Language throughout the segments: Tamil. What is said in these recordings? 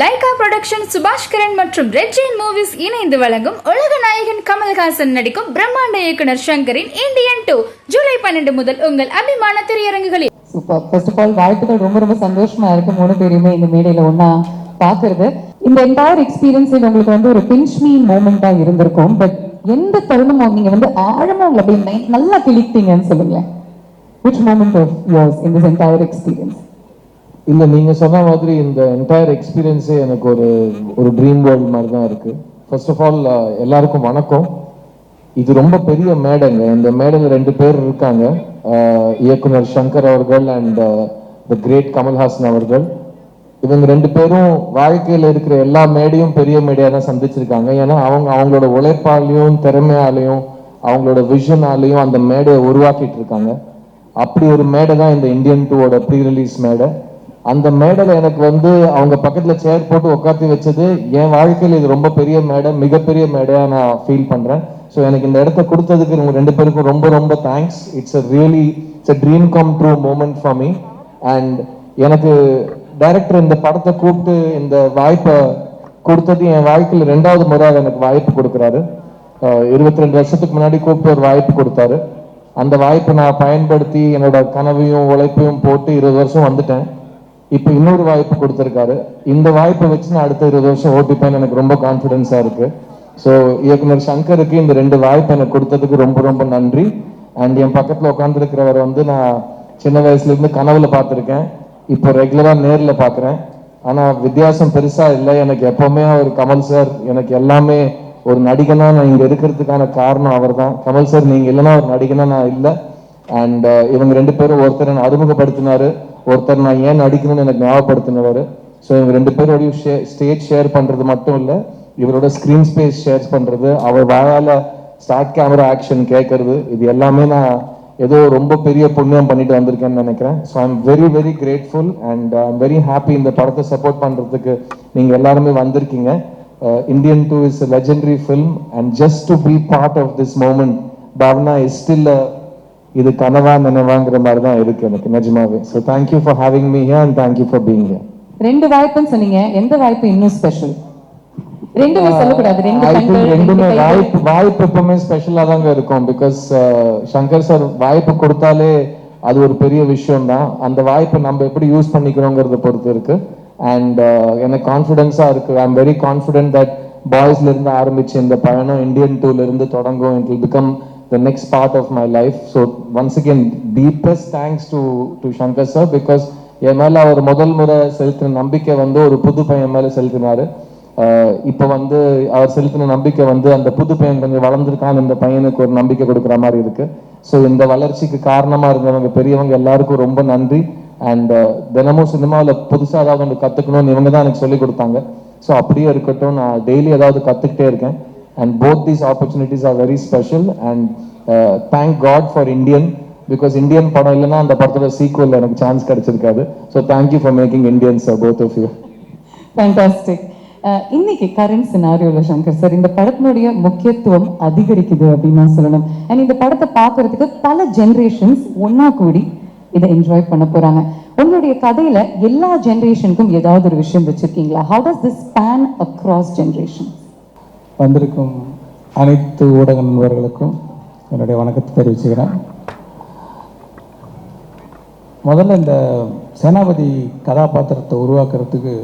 லைகா புரொடக்ஷன் சுபாஷ்கரன் மற்றும் ரெட் ஜெயின் மூவிஸ் இணைந்து வழங்கும் உலக நாயகன் கமல்ஹாசன் நடிக்கும் பிரம்மாண்ட இயக்குனர் சங்கரின் இந்தியன் 2 ஜூலை 12 முதல் உங்கள் அபிமான திரையரங்குகளில். சூப்பர். ஃபர்ஸ்ட் ஆஃப் ஆல் வாழ்த்துக்கள். ரொம்ப ரொம்ப சந்தோஷமா இருக்கு மூணு பேருமே இந்த மேடையில ஒன்னா பாக்குறது. இந்த என்டையர் எக்ஸ்பீரியன்ஸ் உங்களுக்கு வந்து ஒரு பிஞ்ச் மீ மூமெண்டா இருந்திருக்கும். பட் எந்த தருணமும் நீங்க வந்து ஆழமா உங்களை அப்படியே நல்லா கிளித்தீங்கன்னு சொல்லுங்களேன். which moment of yours in this entire experience? இல்லை, நீங்கள் சொன்ன மாதிரி இந்த என்டையர் எக்ஸ்பீரியன்ஸே எனக்கு ஒரு ட்ரீம் வேர்ல்டு மாதிரி தான் இருக்குது. ஃபர்ஸ்ட் ஆஃப் ஆல் எல்லாருக்கும் வணக்கம். இது ரொம்ப பெரிய மேடைங்க. இந்த மேடையில் ரெண்டு பேர் இருக்காங்க, இயக்குனர் சங்கர் அவர்கள் அண்ட் த கிரேட் கமல்ஹாசன் அவர்கள். இவங்க ரெண்டு பேரும் வாழ்க்கையில் இருக்கிற எல்லா மேடையும் பெரிய மேடையாக தான் சந்திச்சிருக்காங்க. ஏன்னா அவங்களோட உழைப்பாலையும் திறமையாலையும் அவங்களோட விஷனாலையும் அந்த மேடையை உருவாக்கிட்டு இருக்காங்க. அப்படி ஒரு மேடை தான் இந்த இந்தியன் 2ஓட ப்ரீ ரிலீஸ் மேடை. அந்த மேடையில் எனக்கு வந்து அவங்க பக்கத்தில் சேர் போட்டு உட்காந்து வச்சது என் வாழ்க்கையில் இது ரொம்ப பெரிய மேடை, மிகப்பெரிய மேடையாக நான் ஃபீல் பண்ணுறேன். ஸோ எனக்கு இந்த இடத்த கொடுத்ததுக்கு இவங்க ரெண்டு பேருக்கும் ரொம்ப ரொம்ப thanks. It's a dream come true moment for me. And எனக்கு டைரக்டர் இந்த படத்தை கூப்பிட்டு இந்த வாய்ப்பை கொடுத்தது என் வாழ்க்கையில் 2வது முறை எனக்கு வாய்ப்பு கொடுக்குறாரு. 22 வருஷத்துக்கு முன்னாடி கூப்பிட்டு ஒரு வாய்ப்பு கொடுத்தாரு. அந்த வாய்ப்பை நான் பயன்படுத்தி என்னோட கனவையும் உழைப்பையும் போட்டு 20 வருஷம் வந்துட்டேன். இப்போ இன்னொரு வாய்ப்பு கொடுத்துருக்காரு. இந்த வாய்ப்பை வச்சு நான் அடுத்த 20 வருஷம் ஓட்டிப்பேன்னு எனக்கு ரொம்ப கான்ஃபிடென்ஸாக இருக்கு. ஸோ இயக்குனர் சங்கருக்கு இந்த 2 வாய்ப்பு எனக்கு கொடுத்ததுக்கு ரொம்ப ரொம்ப நன்றி. அண்ட் என் பக்கத்தில் உட்காந்துருக்கிறவர் வந்து நான் சின்ன வயசுலேருந்து கனவுல பார்த்துருக்கேன், இப்போ ரெகுலராக நேரில் பார்க்குறேன். ஆனால் வித்தியாசம் பெருசாக இல்லை. எனக்கு எப்போவுமே ஒரு கமல் சார் எனக்கு எல்லாமே. ஒரு நடிகனா நான் இங்கே இருக்கிறதுக்கான காரணம் அவர் தான். கமல் சார் நீங்கள் இல்லைன்னா ஒரு நடிகனா நான் இல்லை. அண்ட் இவங்க ரெண்டு பேரும் ஒருத்தர் நான் அறிமுகப்படுத்தினாரு, ஒருத்தர் நான் ஏன் நடிக்கணும்னு எனக்கு ஞாபகப்படுத்தினவர். ஸோ இவங்க ரெண்டு பேரோடையும் ஸ்டேஜ் ஷேர் பண்ணுறது மட்டும் இல்லை, இவரோட ஸ்க்ரீன் ஸ்பேஸ் ஷேர் பண்ணுறது, அவர் வாயால் ஸ்டார்ட் கேமரா ஆக்ஷன் கேட்கறது, இது எல்லாமே நான் ஏதோ ரொம்ப பெரிய புண்ணியம் பண்ணிட்டு வந்திருக்கேன்னு நினைக்கிறேன். So I am very very grateful and I am very happy இந்த படத்தை சப்போர்ட் பண்ணுறதுக்கு நீங்கள் எல்லாருமே வந்திருக்கீங்க. Indian 2 is a legendary film and just to be part of this moment, Bhavna is still இது கனவா நினைவாங்கிற மாதிரி தான் இருக்கு எனக்கு நிஜமாவே. So thank you for having me here and thank you for being here. 2 வாய்ப்புன்னு சொன்னீங்க, எந்த வாய்ப்பு இன்னும் ஸ்பெஷல்? ரெண்டுமே சொல்லக்கூடாது, ரெண்டுமே வாய்ப்பு எப்பவுமே ஸ்பெஷலா தாங்க இருக்கும். பிகாஸ் சங்கர் சார் வாய்ப்பு கொடுத்தாலே அது ஒரு பெரிய விஷயம் தான். அந்த வாய்ப்பை நம்ம எப்படி யூஸ் பண்ணிக்கிறோங்கிறத பொறுத்து இருக்கு. அண்ட் எனக்கு கான்ஃபிடென்ஸாக இருக்குது. I am very confident that பாய்ஸ்லேருந்து ஆரம்பிச்சு இந்த பயணம் இந்தியன் 2லேருந்து தொடங்கும். It will become the next part of my life. So once again deepest thanks to Shankar sir. Because என் மேலே அவர் முதல் முறை செலுத்தின நம்பிக்கை வந்து ஒரு புது பையன் மேலே செலுத்தினார். இப்போ வந்து அவர் செலுத்தின நம்பிக்கை வந்து அந்த புது பையன் கொஞ்சம் வளர்ந்துருக்கான்னு இந்த பையனுக்கு ஒரு நம்பிக்கை கொடுக்குற மாதிரி இருக்குது. ஸோ இந்த வளர்ச்சிக்கு காரணமாக இருந்தவங்க பெரியவங்க எல்லாருக்கும் ரொம்ப நன்றி. அண்ட் தினமும் சினிமாவில் புதுசாக ஏதாவது ஒன்று கற்றுக்கணும்னு இவங்க தான் எனக்கு சொல்லிக் கொடுத்தாங்க. ஸோ அப்படியே இருக்கட்டும், நான் டெய்லி ஏதாவது கற்றுக்கிட்டே இருக்கேன். And both these opportunities are very special. And thank God for Indian, because Indian படம் இல்லைன்னா அந்த படத்தோட சீக்குவல் எனக்கு சான்ஸ் கிடைச்சிருக்காது. So thank you for making Indians both of you. Fantastic. இன்னைக்கு கரண்ட் சினாரியோல சங்கர் சார் இந்த படத்தினுடைய முக்கியத்துவம் அதிகரிக்குது அப்படின்னு நான் சொல்லணும். அண்ட் இந்த படத்தை பார்க்கறதுக்கு பல ஜென்ரேஷன்ஸ் ஒன்னா கூடி இதை என்ஜாய் பண்ண போறாங்க. உங்களுடைய கதையில எல்லா ஜெனரேஷனுக்கும் ஏதாவது ஒரு விஷயம் வச்சிருக்கீங்களா? How does this span across generations? வந்திருக்கும் அனைத்து ஊடக நண்பர்களுக்கும் என்னுடைய வணக்கத்தை தெரிவிச்சுக்கிறேன். முதல்ல இந்த சேனாபதி கதாபாத்திரத்தை உருவாக்குறதுக்கு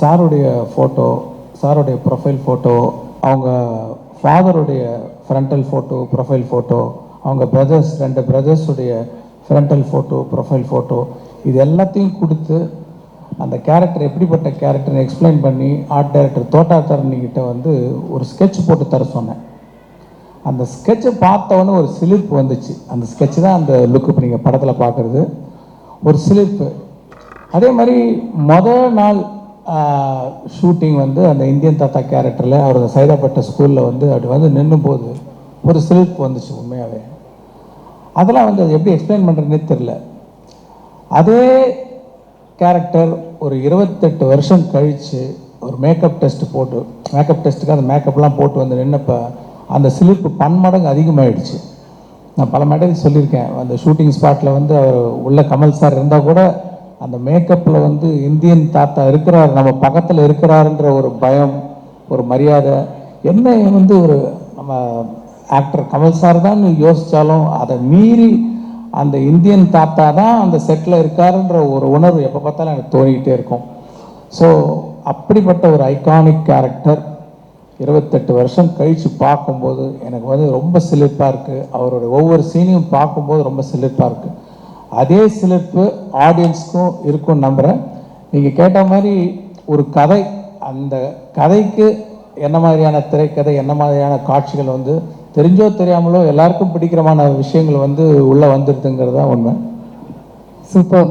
சாருடைய ஃபோட்டோ, சாருடைய ப்ரொஃபைல் ஃபோட்டோ, அவங்க ஃபாதருடைய ஃப்ரண்டல் ஃபோட்டோ, ப்ரொஃபைல் ஃபோட்டோ, அவங்க பிரதர்ஸ் 2 பிரதர்ஸுடைய ஃப்ரண்டல் ஃபோட்டோ, ப்ரொஃபைல் ஃபோட்டோ, இது எல்லாத்தையும் கொடுத்து அந்த கேரக்டர் எப்படிப்பட்ட கேரக்டர்னு எக்ஸ்பிளைன் பண்ணி ஆர்ட் டைரக்டர் தோட்டாத்தரணிக்கிட்ட வந்து ஒரு ஸ்கெட்ச் போட்டு தர சொன்னேன். அந்த ஸ்கெட்சை பார்த்தவொன்னே ஒரு சிலிர்ப்பு வந்துச்சு. அந்த ஸ்கெட்ச் தான் அந்த லுக்கு இப்போ நீங்கள் படத்தில் பார்க்குறது, ஒரு சிலிர்ப்பு. அதே மாதிரி முதல் நாள் ஷூட்டிங் வந்து அந்த இந்தியன் தாத்தா கேரக்டரில் அவர் சைதாப்பேட்டை ஸ்கூலில் வந்து அப்படி வந்து நின்றும் போது ஒரு சிலிர்ப்பு வந்துச்சு உண்மையாகவே. அதெல்லாம் வந்து அது எப்படி எக்ஸ்பிளைன் பண்ணுறதுனே தெரில. அதே கேரக்டர் ஒரு 28 வருஷம் கழித்து ஒரு மேக்கப் டெஸ்ட்டுக்கு அந்த மேக்கப்லாம் போட்டு வந்து நின்னப்போ அந்த சிலிர்ப்பு பன்மடங்கு அதிகமாகிடுச்சு. நான் பல மேடையில் சொல்லியிருக்கேன், அந்த ஷூட்டிங் ஸ்பாட்டில் வந்து அவர் உள்ள கமல் சார் இருந்தால் கூட அந்த மேக்கப்பில் வந்து இந்தியன் தாத்தா இருக்கிறார், நம்ம பக்கத்தில் இருக்கிறாருன்ற ஒரு பயம், ஒரு மரியாதை, என்ன வந்து ஒரு நம்ம ஆக்டர் கமல் சார் தான் யோசித்தாலும் அதை மீறி அந்த இந்தியன் தாத்தா தான் அந்த செட்டில் இருக்காருன்ற ஒரு உணர்வு எப்போ பார்த்தாலும் எனக்கு தோணிக்கிட்டே இருக்கும். ஸோ அப்படிப்பட்ட ஒரு ஐகானிக் கேரக்டர் 28 வருஷம் கழித்து பார்க்கும்போது எனக்கு வந்து ரொம்ப சிலிர்ப்பாக இருக்குது. அவருடைய ஒவ்வொரு சீனையும் பார்க்கும்போது ரொம்ப சிலிர்ப்பாக இருக்குது. அதே சிலிர்ப்பு ஆடியன்ஸ்க்கும் இருக்கும்னு நம்புகிறேன். நீங்கள் கேட்ட மாதிரி ஒரு கதை, அந்த கதைக்கு என்ன மாதிரியான திரைக்கதை, என்ன மாதிரியான காட்சிகள் வந்து தெரிஞ்சோ தெரியாமலோ எல்லாருக்கும் பிடிக்கிறமான விஷயங்கள் வந்து உள்ளே வந்துடுதுங்கிறது தான் உண்மை. சூப்பர்.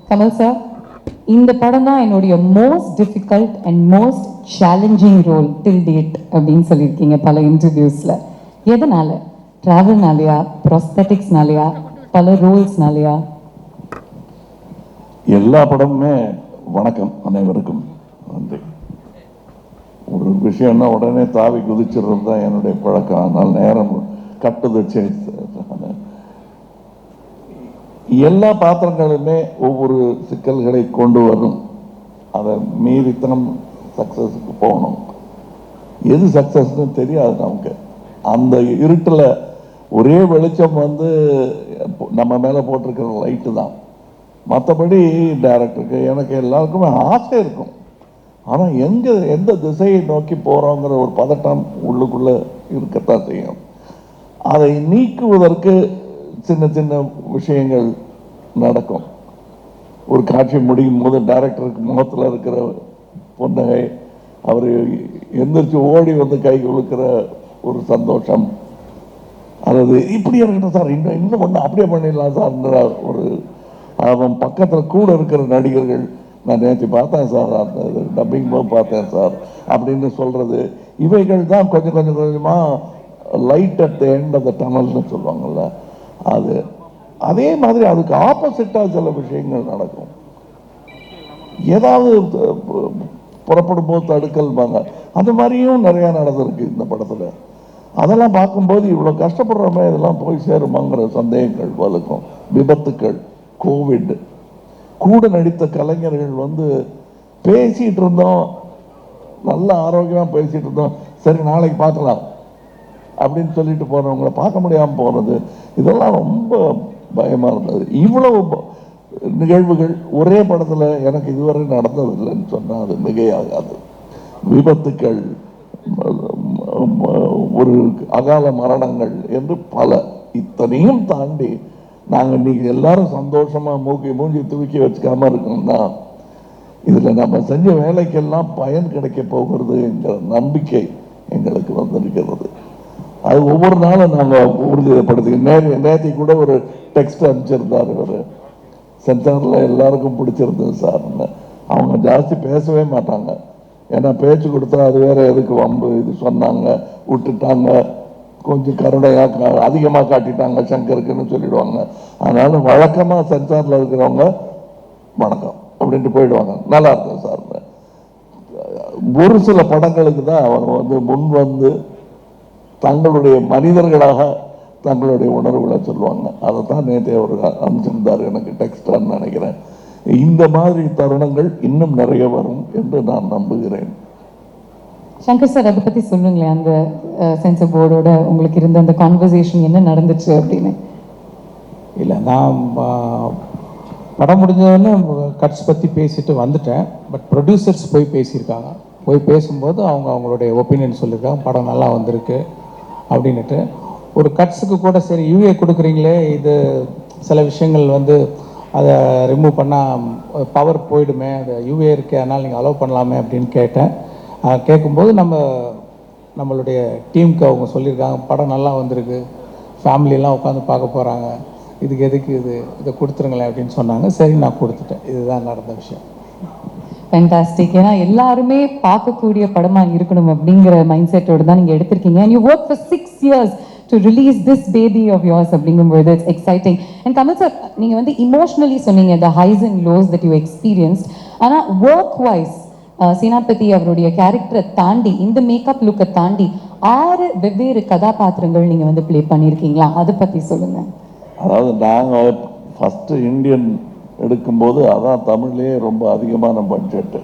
கமல் சார், இந்த படம் தான் என்னுடைய most difficult and most challenging role till date அப்படின்னு சொல்லியிருக்கீங்க பல இன்டர்வியூஸில். எதனால? ட்ராவல்னாலையா, ப்ராஸ்தட்டிக்ஸ்னாலையா, பல ரோல்ஸ்னாலையா? எல்லா படமுமே வணக்கம் அனைவருக்கும் நன்றி. ஒரு விஷயம்னா உடனே தாவி குதிச்சிடுறது தான் என்னுடைய பழக்கம். அதனால் நேரம் கட்டுது. எல்லா பாத்திரங்களுமே ஒவ்வொரு சிக்கல்களை கொண்டு வரும். அதை மீறித்தனம் சக்ஸஸுக்கு போகணும். எது சக்ஸஸ்ன்னு தெரியாது நமக்கு. அந்த இருட்டில் ஒரே வெளிச்சம் வந்து நம்ம மேலே போட்டிருக்கிற லைட்டு தான். மற்றபடி டைரக்டருக்கு எனக்கு எல்லாருக்குமே ஆசை இருக்கும். ஆனால் எந்த திசையை நோக்கி போகிறோங்கிற ஒரு பதட்டம் உள்ளுக்குள்ளே இருக்கத்தான் செய்யும். அதை நீக்குவதற்கு சின்ன சின்ன விஷயங்கள் நடக்கும். ஒரு காட்சி முடியும் போது டைரக்டருக்கு முகத்தில் இருக்கிற புன்னகை, அவர் எந்திரிச்சு ஓடி வந்து கை கொடுக்கிற ஒரு சந்தோஷம், அல்லது இப்படியே இருக்கட்டும் சார், இன்னும் ஒன்று அப்படியே பண்ணிடலாம் சார்ன்ற ஒரு, அவன் பக்கத்தில் கூட இருக்கிற நடிகர்கள், நான் நேற்று பார்த்தேன் சார், அந்த டப்பிங் போது பார்த்தேன் சார் அப்படின்னு சொல்கிறது, இவைகள் தான் கொஞ்சம் கொஞ்சமாக light at the end of the டனல்னு சொல்லுவாங்கள்ல. அது அதே மாதிரி அதுக்கு ஆப்போசிட்டாக சில விஷயங்கள் நடக்கும். ஏதாவது புறப்படும் போது தடுக்கல்பாங்க, அந்த மாதிரியும் நிறையா நடந்திருக்கு இந்த படத்தில். அதெல்லாம் பார்க்கும்போது இவ்வளோ கஷ்டப்படுறோமே, இதெல்லாம் போய் சேருமாங்கிற சந்தேகங்கள் வலுக்கும். விபத்துக்கள், கோவிட், கூட நடித்த கலைஞர்கள் வந்து பேசிகிட்டு இருந்தோம், நல்ல ஆரோக்கியமாக பேசிகிட்டு இருந்தோம், சரி நாளைக்கு பார்க்கலாம் அப்படின்னு சொல்லிட்டு போகிறவங்கள பார்க்க முடியாமல் போகிறது, இதெல்லாம் ரொம்ப பயமாக இருந்தது. இவ்வளவு நிகழ்வுகள் ஒரே படத்தில் எனக்கு இதுவரை நடந்ததில்லைன்னு சொன்னால் அது மிகையாகாது. விபத்துக்கள், ஒரு அகால மரணங்கள் என்று பல, இத்தனையும் தாண்டி நாங்கள் நீங்கள் எல்லாரும் சந்தோஷமாக மூஞ்சி தூக்கி வச்சுக்காம இருக்கோம்னா இதில் நம்ம செஞ்ச வேலைக்கெல்லாம் பயன் கிடைக்க போகிறது என்கிற நம்பிக்கை எங்களுக்கு வந்திருக்கிறது. அது ஒவ்வொரு நாளும் நாங்கள் உறுதிப்படுத்தி, நேற்று கூட ஒரு டெக்ஸ்ட் அனுப்பிச்சிருந்தார் இவர், சென்சாரில் எல்லாருக்கும் பிடிச்சிருந்தது சார்ன்னு. அவங்க ஜாஸ்தி பேசவே மாட்டாங்க, ஏன்னா பேச்சு கொடுத்தா அது வேற எதுக்கு வம்பு, இது சொன்னாங்க விட்டுட்டாங்க, கொஞ்சம் கருணையாக அதிகமாக காட்டிட்டாங்க சங்கருக்குன்னு சொல்லிடுவாங்க. அதனால வழக்கமாக சென்சாரில் இருக்கிறவங்க வணக்கம் அப்படின்ட்டு போயிடுவாங்க, நல்லா இருக்கும் சார். ஒரு சில படங்களுக்கு தான் அவங்க வந்து முன் வந்து தங்களுடைய மனிதர்களாக தங்களுடைய உணர்வுகளை சொல்லுவாங்க. அதை தான் நேற்று அவர் அனுப்பிச்சிருந்தார் எனக்கு டெக்ஸ்டான்னு நினைக்கிறேன். இந்த மாதிரி தருணங்கள் இன்னும் நிறைய வரும் என்று நான் நம்புகிறேன். சங்கர் சார், அதை பற்றி சொல்லுங்களேன். அந்த சென்சர் போர்டோட உங்களுக்கு இருந்த அந்த கான்வர்சேஷன் என்ன நடந்துச்சு அப்படின்னு. இல்லை, நான் படம் முடிஞ்சதுன்னு கட்ஸ் பற்றி பேசிட்டு வந்துட்டேன். பட் ப்ரொடியூசர்ஸ் போய் பேசியிருக்காங்க. போய் பேசும்போது அவங்களுடைய ஒப்பீனியன் சொல்லியிருக்காங்க, படம் நல்லா வந்திருக்கு அப்படின்ட்டு. ஒரு கட்ஸுக்கு கூட சரி யூஏ கொடுக்குறீங்களே, இது சில விஷயங்கள் வந்து அதை ரிமூவ் பண்ணால் பவர் போயிடுமே, அது யூஏ இருக்கே, அதனால் நீங்கள் அலோவ் பண்ணலாமே அப்படின்னு கேட்டேன். கேட்கும்போது நம்மளுடைய டீமுக்கு அவங்க சொல்லியிருக்காங்க, படம் நல்லா வந்திருக்கு, ஃபேமிலியெல்லாம் உட்காந்து பார்க்க போகிறாங்க, இதுக்கு எதுக்கு இதை கொடுத்துருங்களேன் அப்படின்னு சொன்னாங்க. சரி, நான் கொடுத்துட்டேன். இதுதான் நடந்த விஷயம். ஃபேண்டாஸ்டிக். ஏன்னா எல்லாருமே பார்க்கக்கூடிய படமாக இருக்கணும் அப்படிங்கிற மைண்ட் செட்டோடு தான் நீங்கள் எடுத்திருக்கீங்க. And you work for 6 years to release this baby of yours அப்படிங்கும்போது it's exciting. And Kamal sir, நீங்கள் வந்து இமோஷ்னலி சொன்னீங்க the highs and lows that you experienced. ஆனால் ஒர்க் வைஸ் சேனாபதி அவருடைய கேரக்டரை தாண்டி, இந்த மேக்கப் லுக்கை தாண்டி 6 வெவ்வேறு கதாபாத்திரங்கள் நீங்கள் வந்து ப்ளே பண்ணியிருக்கீங்களா? அதை பற்றி சொல்லுங்கள். அதாவது நாங்கள் ஃபஸ்ட்டு இந்தியன் எடுக்கும்போது அதான் தமிழ்லேயே ரொம்ப அதிகமான பட்ஜெட்டு.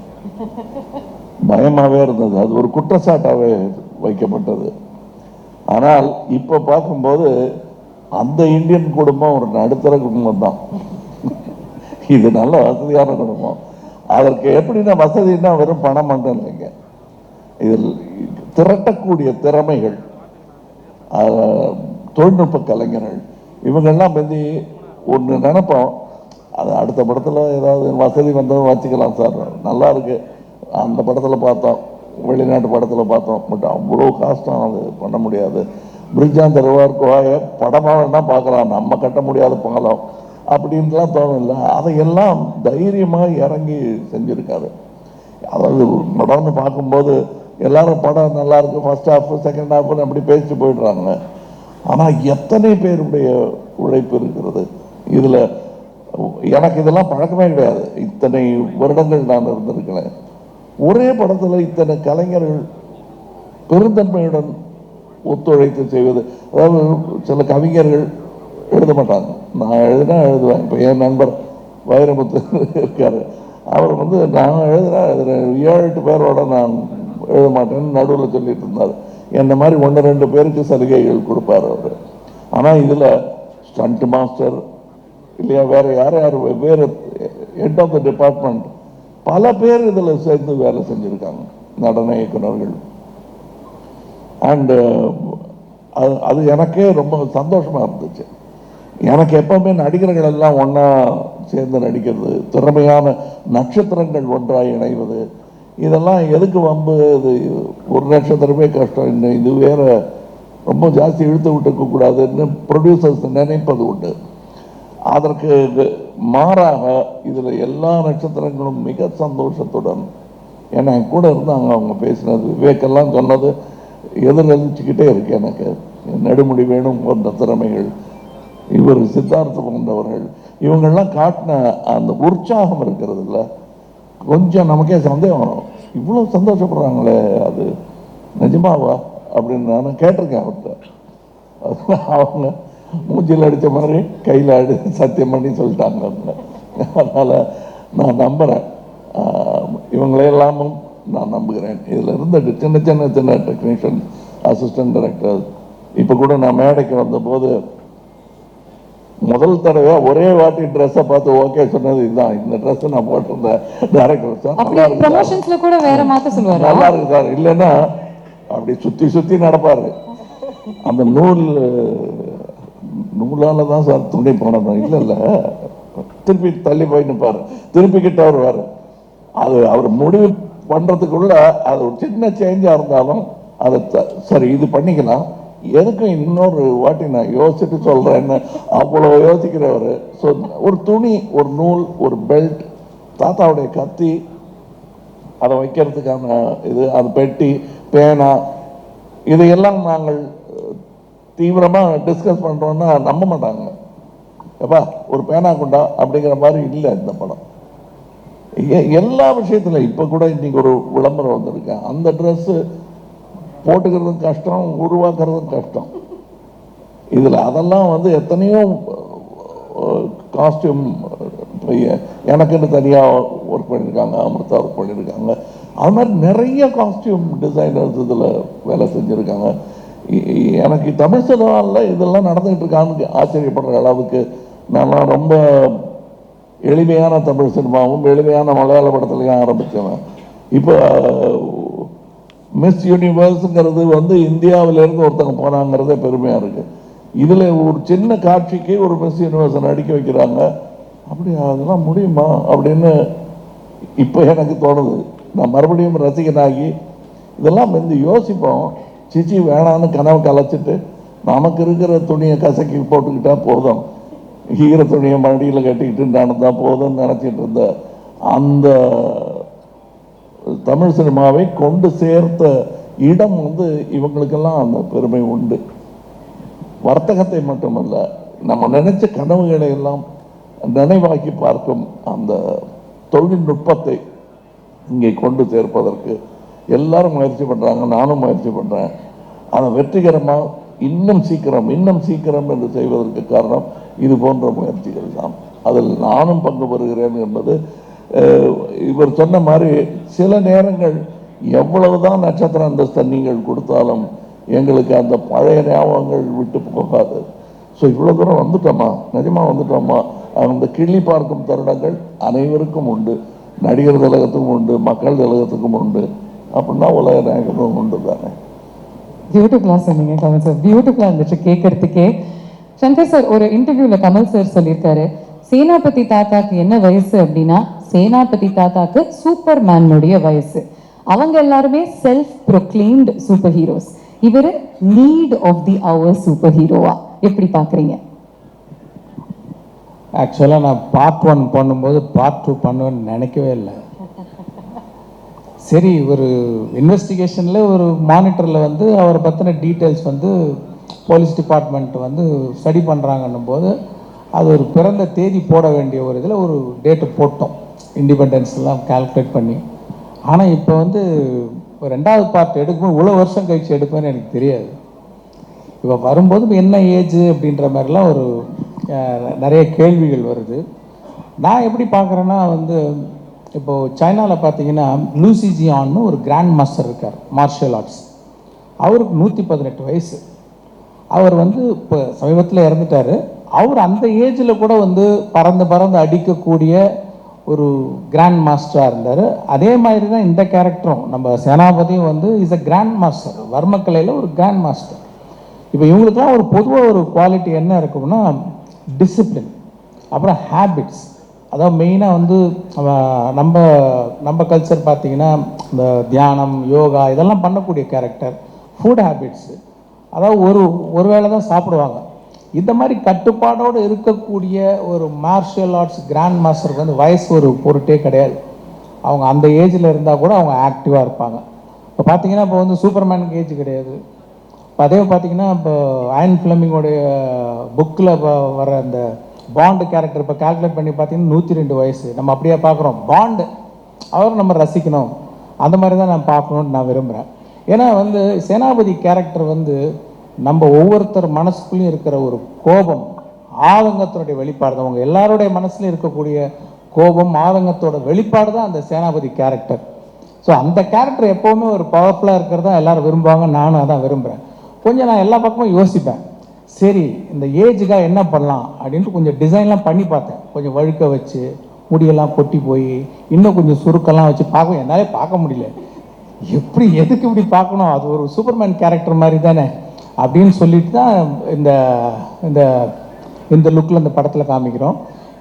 பயமாகவே இருந்தது, அது ஒரு குற்றச்சாட்டாகவே வைக்கப்பட்டது. ஆனால் இப்போ பார்க்கும்போது அந்த இந்தியன் குடும்பம் ஒரு நடுத்தர குடும்பம் தான். இது நல்ல வசதியான குடும்பம். அதற்கு எப்படின்னா வசதினா வெறும் பணம் மட்டும் இல்லைங்க, இதில் திரட்டக்கூடிய திறமைகள், தொழில்நுட்ப கலைஞர்கள், இவங்கெல்லாம் வந்து ஒன்று நினைப்போம், அது அடுத்த படத்தில் ஏதாவது வசதி வந்ததும் வச்சுக்கலாம் சார், நல்லா இருக்கு, அந்த படத்தில் பார்த்தோம், வெளிநாட்டு படத்தில் பார்த்தோம், பட் அவ்வளோ காஸ்டம் அது பண்ண முடியாது. பிரிட்ஜான் தருவார் கோய படமாக வேணால் பார்க்கலாம், நம்ம கட்ட முடியாத பாலம் அப்படின்ட்டுலாம் தோணும்ல, அதையெல்லாம் தைரியமாக இறங்கி செஞ்சுருக்காரு. அதாவது படம்னு பார்க்கும்போது எல்லாரும் படம் நல்லா இருக்கு, ஃபர்ஸ்ட் ஹாஃப் செகண்ட் ஹாஃப்னு அப்படி பேசிட்டு போயிடுறாங்க. ஆனால் எத்தனை பேருடைய உழைப்பு இருக்கிறது இதில். எனக்கு இதெல்லாம் பழக்கமே கிடையாது, இத்தனை வருடங்கள் நான் இருந்திருக்கிறேன். ஒரே படத்தில் இத்தனை கலைஞர்கள் பெருந்தன்மையுடன் ஒத்துழைத்து செய்வது. அதாவது சில கவிஞர்கள் எழுத மாட்டாங்க, நான் எழுதினா எழுதுவேன். இப்போ என் நண்பர் வைரமுத்து இருக்காரு, அவர் வந்து நான் எழுதுனா 7-8 பேரோட நான் எழுத மாட்டேன்னு நடுவில் சொல்லிட்டு இருந்தார். என்ன மாதிரி 1-2 பேருக்கு சலுகைகள் கொடுப்பார் அவர். ஆனால் இதில் ஸ்டண்ட் மாஸ்டர் இல்லையா, வேற யார் வேறு ஹெட் ஆஃப் த டிபார்ட்மெண்ட் பல பேர் இதில் சேர்ந்து வேலை செஞ்சுருக்காங்க, நடன இயக்குநர்கள். அண்டு அது எனக்கே ரொம்ப சந்தோஷமாக இருந்துச்சு. எனக்கு எப்பவுமே நடிகர்கள் எல்லாம் ஒன்றா சேர்ந்து நடிக்கிறது, திறமையான நட்சத்திரங்கள் ஒன்றாக இணைவது, இதெல்லாம் எதுக்கு வம்பு? இது ஒரு நட்சத்திரமே கஷ்டம், இன்னும் இது வேற ரொம்ப ஜாஸ்தி இழுத்து விட்டுக்க கூடாதுன்னு ப்ரொடியூசர்ஸ் நினைப்பது உண்டு. அதற்கு மாறாக இதில் எல்லா நட்சத்திரங்களும் மிக சந்தோஷத்துடன், ஏன்னா என் கூட இருந்தாங்க, அவங்க பேசினது விவேக்கெல்லாம் சொன்னது எதிர்நீச்சுக்கிட்டே இருக்கு எனக்கு. நெடுமுடி வேணும் போன்ற திறமைகள், இவர் சித்தார்த்த போன்றவர்கள், இவங்கெல்லாம் காட்டின அந்த உற்சாகம் இருக்கிறது இல்லை, கொஞ்சம் நமக்கே சந்தேகம் வரும், இவ்வளோ சந்தோஷப்படுறாங்களே அது நிஜமாவா அப்படின்னு நான் கேட்டிருக்கேன் அவர்கிட்ட. அவங்க மூஞ்சில் அடித்த மாதிரி கையில் சத்தியம் பண்ணி சொல்லிட்டாங்க அவங்க. அதனால் நான் நம்புகிறேன், இவங்களையெல்லாமும் நான் நம்புகிறேன். இதில் இருந்த சின்ன சின்ன சின்ன டெக்னீஷியன், அசிஸ்டன்ட் டைரக்டர், இப்போ கூட நான் மேடைக்கு வந்தபோது முதல் தடவையாக ஒரே வாட்டி ட்ரெஸ்ஸை பார்த்து ஓகே சொன்னது இதுதான், இந்த ட்ரெஸ் நான் போட்டிருந்தேன் டைரக்டர் சார், நல்லா இருக்கு ப்ரமோஷன்ஸ்ல கூட வேற மாத்த சொல்லுவாரு, நல்லா இருக்கு சார், இல்லைன்னா அப்படி சுற்றி சுற்றி நடப்பார். அந்த நூலால தான் சார் துணி போனோம், இல்லை இல்லை திருப்பி தள்ளி போய் நிற்பார், திருப்பி கிட்ட வருவார். அது அவர் முடிவு பண்ணுறதுக்குள்ள அது ஒரு சின்ன சேஞ்சாக இருந்தாலும் அதை சரி இது பண்ணிக்கலாம், எதுக்கும் இன்னொரு வாட்டி நான் யோசிச்சுட்டு சொல்கிறேன்னு அவ்வளோ யோசிக்கிறவர். ஸோ ஒரு துணி, ஒரு நூல், ஒரு பெல்ட், தாத்தாவுடைய கத்தி, அதை வைக்கிறதுக்கான இது, அது பெட்டி, பேனா, இதையெல்லாம் நாங்கள் தீவிரமாக டிஸ்கஸ் பண்ணுறோன்னா நம்ப மாட்டாங்க. எப்பா ஒரு பேனா கொண்டா அப்படிங்கிற மாதிரி இல்லை இந்த படம். எல்லா விஷயத்துலையும் இப்போ கூட இன்னைக்கு ஒரு விளம்பரம் வந்திருக்கேன், அந்த ட்ரெஸ்ஸு போட்டுக்கிறதும் கஷ்டம், உருவாக்குறதும் கஷ்டம். இதில் அதெல்லாம் வந்து எத்தனையோ காஸ்டியூம் எனக்குன்னு தனியாக ஒர்க் பண்ணியிருக்காங்க, அமிர்தா ஒர்க் பண்ணியிருக்காங்க, அது மாதிரி நிறைய காஸ்டியூம் டிசைனர்ஸ் இதில் வேலை செஞ்சுருக்காங்க. எனக்கு தமிழ் சினிமாவில் இதெல்லாம் நடந்துகிட்டு இருக்கான்னு ஆச்சரியப்படுற அளவுக்கு நான் ரொம்ப எளிமையான தமிழ் சினிமாவும் எளிமையான மலையாள படத்துலையும் ஆரம்பித்தவன். இப்போ மிஸ் யூனிவர்ஸுங்கிறது வந்து இந்தியாவிலேருந்து ஒருத்தங்க போனாங்கிறதே பெருமையாக இருக்குது. இதில் ஒரு சின்ன காட்சிக்கு ஒரு மிஸ் யூனிவர்ஸை நடிக்க வைக்கிறாங்க, அப்படி அதெல்லாம் முடியுமா அப்படின்னு இப்போ எனக்கு தோணுது. நான் மறுபடியும் ரசிகனாகி இதெல்லாம் வந்து யோசிப்போம், சிச்சி வேணான்னு கனவு கலைச்சிட்டு நமக்கு இருக்கிற துணியை கசக்கி போட்டுக்கிட்டா போதும், ஈர துணியை மடியில் கட்டிக்கிட்டு நடந்தா போதும்னு நினச்சிட்டு இருந்த அந்த தமிழ் சினிமாவை கொண்டு சேர்த்த இடம் வந்து இவங்களுக்கெல்லாம் அந்த பெருமை உண்டு. வர்த்தகத்தை மட்டுமல்ல, நம்ம நினைச்ச கனவுகளை எல்லாம் நினைவாக்கி பார்க்கும் அந்த தொழில்நுட்பத்தை இங்கே கொண்டு சேர்ப்பதற்கு எல்லாரும் முயற்சி பண்ணுறாங்க, நானும் முயற்சி பண்ணுறேன். அதை வெற்றிகரமாக இன்னும் சீக்கிரம் என்று செய்வதற்கு காரணம் இது போன்ற முயற்சிகள் தான். அதில் நானும் பங்கு பெறுகிறேன் என்பது இவர் சொன்ன மாதிரி சில நேரங்கள் எவ்வளவுதான் நட்சத்திர அந்தஸ்தை நீங்கள் கொடுத்தாலும் எங்களுக்கு அந்த பழைய ஞாபகங்கள் விட்டு போகாது. ஸோ இவ்வளோ தூரம் வந்துட்டோமா, நிஜமாக வந்துட்டோமா, அந்த கிள்ளி பார்க்கும் தருணங்கள் அனைவருக்கும் உண்டு. நடிகர் திலகத்துக்கும் உண்டு, மக்கள் திலகத்துக்கும் உண்டு, அப்படின்னா உலக நாயகத்துக்கும் உண்டு தானே. பியூட்டிஃபுல்லாக சொன்னீங்க கமல் சார், பியூட்டிஃபுல்லாக இருந்துச்சு கேட்கறதுக்கே. சங்கர் சார் ஒரு இன்டர்வியூவில் கமல் சார் சொல்லியிருக்காரு, சேனாபதி தாத்தாக்கு என்ன வயசு அப்படின்னா சேனாபதி தாத்தாக்கு சூப்பர்மேனுடைய வயசு. அவங்க எல்லாருமே செல்ஃப் ப்ரொக்ளைம்டு சூப்பர் ஹீரோஸ், இவர் need of the hour super ஹீரோவா எப்படி பார்க்குறீங்க? ஆக்சுவலாக நான் பார்ட் 1 பண்ணும்போது பார்ட் 2 பண்ணுவேன்னு நினைக்கவே இல்லை. சரி, ஒரு இன்வெஸ்டிகேஷனில் ஒரு மானிட்டரில் வந்து அவரை பற்றின டீட்டெயில்ஸ் வந்து போலீஸ் டிபார்ட்மெண்ட் வந்து ஸ்டடி பண்ணுறாங்கன்னும் போது அது ஒரு பிறந்த தேதி போட வேண்டிய ஒரு இதில் ஒரு டேட்டு போட்டோம், இண்டிபெண்டன்ஸ்லாம் கால்குலேட் பண்ணி. ஆனால் இப்போ வந்து ரெண்டாவது பார்ட் எடுக்கும்போது இவ்வளோ வருஷம் கழிச்சு எடுப்பேன்னு எனக்கு தெரியாது. இப்போ வரும்போது என்ன ஏஜ் அப்படின்ற மாதிரிலாம் ஒரு நிறைய கேள்விகள் வருது. நான் எப்படி பார்க்குறேன்னா வந்து இப்போது சைனாவில் பார்த்தீங்கன்னா லூசி ஜியான்னு ஒரு கிராண்ட் மாஸ்டர் இருக்கார் மார்ஷியல் ஆர்ட்ஸ். அவருக்கு 118 வயசு. அவர் வந்து இப்போ சமீபத்தில் இறந்துட்டார். அவர் அந்த ஏஜில் கூட வந்து பறந்து அடிக்கக்கூடிய ஒரு கிராண்ட் மாஸ்டராக இருந்தார். அதே மாதிரி தான் இந்த கேரக்டரும் நம்ம சேனாபதியும் வந்து இஸ் அ கிராண்ட் மாஸ்டர், வர்மக்கலையில் ஒரு கிராண்ட் மாஸ்டர். இப்போ இவங்களுக்குலாம் ஒரு பொதுவாக ஒரு குவாலிட்டி என்ன இருக்கும்னா டிசிப்ளின், அப்புறம் ஹேபிட்ஸ். அதாவது மெயினாக வந்து நம்ம கல்ச்சர் பார்த்திங்கன்னா இந்த தியானம், யோகா இதெல்லாம் பண்ணக்கூடிய கேரக்டர். ஃபுட் ஹேபிட்ஸு, அதாவது ஒரு வேளை தான் சாப்பிடுவாங்க. இந்த மாதிரி கட்டுப்பாடோடு இருக்கக்கூடிய ஒரு மார்ஷியல் ஆர்ட்ஸ் கிராண்ட் மாஸ்டருக்கு வந்து வயசு ஒரு பொருட்டே கிடையாது. அவங்க அந்த ஏஜில் இருந்தால் கூட அவங்க ஆக்டிவாக இருப்பாங்க. இப்போ பார்த்தீங்கன்னா இப்போ வந்து சூப்பர்மேனுக்கு ஏஜ் கிடையாது. இப்போ அதே பார்த்தீங்கன்னா இப்போ அயன் ஃபிளமிங்கோடைய புக்கில் வர அந்த பாண்டு கேரக்டர் இப்போ கால்குலேட் பண்ணி பார்த்தீங்கன்னா 102 வயசு. நம்ம அப்படியே பார்க்குறோம் பாண்டு, அவரும் நம்ம ரசிக்கணும், அந்த மாதிரி தான் நான் பார்க்கணுன்னு நான் விரும்புகிறேன். ஏன்னா வந்து சேனாபதி கேரக்டர் வந்து நம்ம ஒவ்வொருத்தர் மனசுக்குள்ளேயும் இருக்கிற ஒரு கோபம், ஆதங்கத்தினுடைய வெளிப்பாடு தான். அவங்க எல்லாருடைய மனசுலையும் இருக்கக்கூடிய கோபம், ஆதங்கத்தோட வெளிப்பாடு தான் அந்த சேனாபதி கேரக்டர். ஸோ அந்த கேரக்டர் எப்போவுமே ஒரு பவர்ஃபுல்லாக இருக்கிறதா எல்லாரும் விரும்புவாங்க, நானும் அதான் விரும்புகிறேன். கொஞ்சம் நான் எல்லா பக்கமும் யோசிப்பேன், சரி இந்த ஏஜுக்காக என்ன பண்ணலாம் அப்படின்ட்டு கொஞ்சம் டிசைன்லாம் பண்ணி பார்த்தேன். கொஞ்சம் வழுக்க வச்சு, முடியெல்லாம் கொட்டி போய், இன்னும் கொஞ்சம் சுருக்கெல்லாம் வச்சு என்னாலே பார்க்க முடியல. எப்படி எதுக்கு இப்படி பார்க்கணும், அது ஒரு சூப்பர்மேன் கேரக்டர் மாதிரி தானே அப்படின்னு சொல்லிட்டு தான் இந்த லுக்கில் இந்த படத்தில் காமிக்கிறோம்.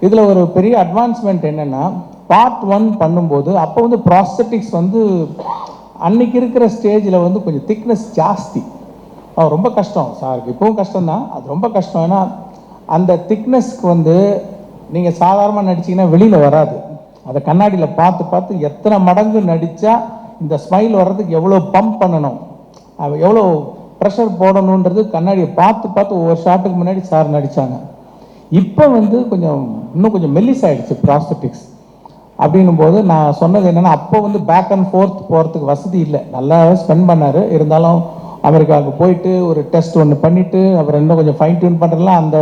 இதில் ஒரு பெரிய அட்வான்ஸ்மெண்ட் என்னென்னா, பார்ட் 1 பண்ணும்போது அப்போ வந்து ப்ராஸ்தட்டிக்ஸ் வந்து அன்னைக்கு இருக்கிற ஸ்டேஜில் வந்து கொஞ்சம் திக்னஸ் ஜாஸ்தி. ரொம்ப கஷ்டம் சாருக்கு, இப்போவும் கஷ்டம்தான், அது ரொம்ப கஷ்டம். ஏன்னா அந்த திக்னஸ்க்கு வந்து நீங்கள் சாதாரணமாக நடிச்சிங்கன்னா வெளியில் வராது. அதை கண்ணாடியில் பார்த்து எத்தனை மடங்கு நடித்தா இந்த ஸ்மைல் வர்றதுக்கு எவ்வளோ பம்ப் பண்ணணும், எவ்வளோ ப்ரெஷர் போடணுன்றது கண்ணாடியை பார்த்து ஒவ்வொரு ஷாட்டுக்கு முன்னாடி சார் நடித்தாங்க. இப்போ வந்து இன்னும் கொஞ்சம் மெல்லிஸ் ஆகிடுச்சு ப்ராஸ்தட்டிக்ஸ். அப்படின்னும் போது நான் சொன்னது என்னென்னா, அப்போ வந்து பேக் அண்ட் ஃபோர்த் போகிறதுக்கு வசதி இல்லை. நல்லா ஸ்பெண்ட் பண்ணார், இருந்தாலும் அமெரிக்காவுக்கு போயிட்டு ஒரு டெஸ்ட் ஒன்று பண்ணிவிட்டு அப்புறம் இன்னும் கொஞ்சம் ஃபைன் டியூன் பண்ணுறதுலாம் அந்த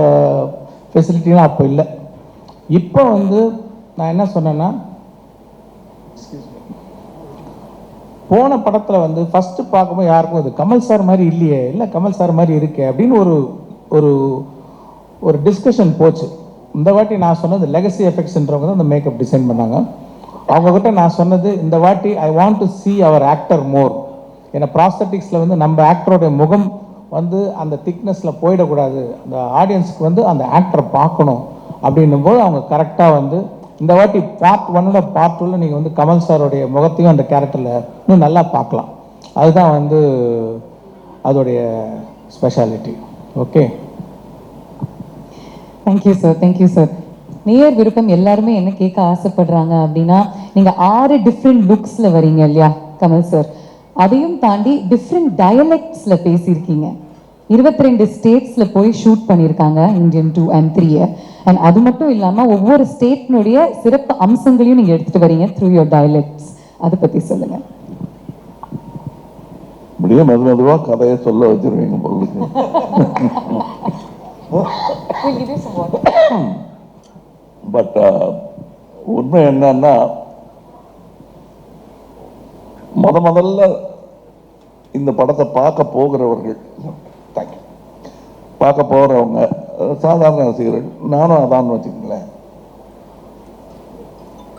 ஃபெசிலிட்டிலாம் அப்போ இல்லை. இப்போ வந்து நான் என்ன சொன்னேன்னா, போன படத்தில் வந்து ஃபஸ்ட்டு பார்க்கும்போது யாருக்கும் அது கமல் சார் மாதிரி இல்லையே, இல்லை கமல் சார் மாதிரி இருக்கே அப்படின்னு ஒரு டிஸ்கஷன் போச்சு. இந்த வாட்டி நான் சொன்னது லெகசி எஃபெக்ட்ஸ்ன்றவங்க தான் இந்த மேக்கப் டிசைன் பண்ணாங்க. அவங்கக்கிட்ட நான் சொன்னது, இந்த வாட்டி I want to see our actor more. ஏன்னா ப்ராஸ்தட்டிக்ஸில் வந்து நம்ம ஆக்டரோடைய முகம் வந்து அந்த திக்னஸில் போயிடக்கூடாது, அந்த ஆடியன்ஸுக்கு வந்து அந்த ஆக்டரை பார்க்கணும். அப்படின்னும் போது அவங்க கரெக்டாக வந்து இந்த வாட்டி பார்ட் 1 பார்ட் 2 நீங்கள் வந்து கமல் சாரோடைய முகத்தையும் அந்த கேரக்டரில் இன்னும் நல்லா பார்க்கலாம். அதுதான் வந்து அதோடைய speciality. Okay, thank you sir, thank you sir. நேயர் விருப்பம் எல்லாருமே என்ன கேட்க ஆசைப்படுறாங்க அப்படின்னா, நீங்கள் 6 டிஃப்ரெண்ட் லுக்ஸில் வரீங்க இல்லையா கமல் சார், அதையும் தாண்டி டிஃப்ரெண்ட் டயலெக்ட்ஸில் பேசியிருக்கீங்க. 22 ஸ்டேட்ஸில் போய் ஷூட் பண்ணியிருக்காங்க இந்தியன் 2 and 3. அண்ட் அது மட்டும் இல்லாமல் ஒவ்வொரு ஸ்டேட்னுடைய சிறப்பு அம்சங்களையும் நீங்கள் எடுத்துகிட்டு வரீங்க த்ரூ யோர் டயலெக்ட்ஸ். அதை பற்றி சொல்லுங்கள். இப்படியே மெதுவாக கதையை சொல்ல வச்சிருவீங்க பொருளுக்கு. பட் உண்மை என்னன்னா, முதல்ல இந்த படத்தை பார்க்க போகிறவர்கள், தேங்க்யூ, பார்க்க போகிறவங்க சாதாரண ரசிகர்கள், நானும் அதான் வச்சுக்கங்களேன்.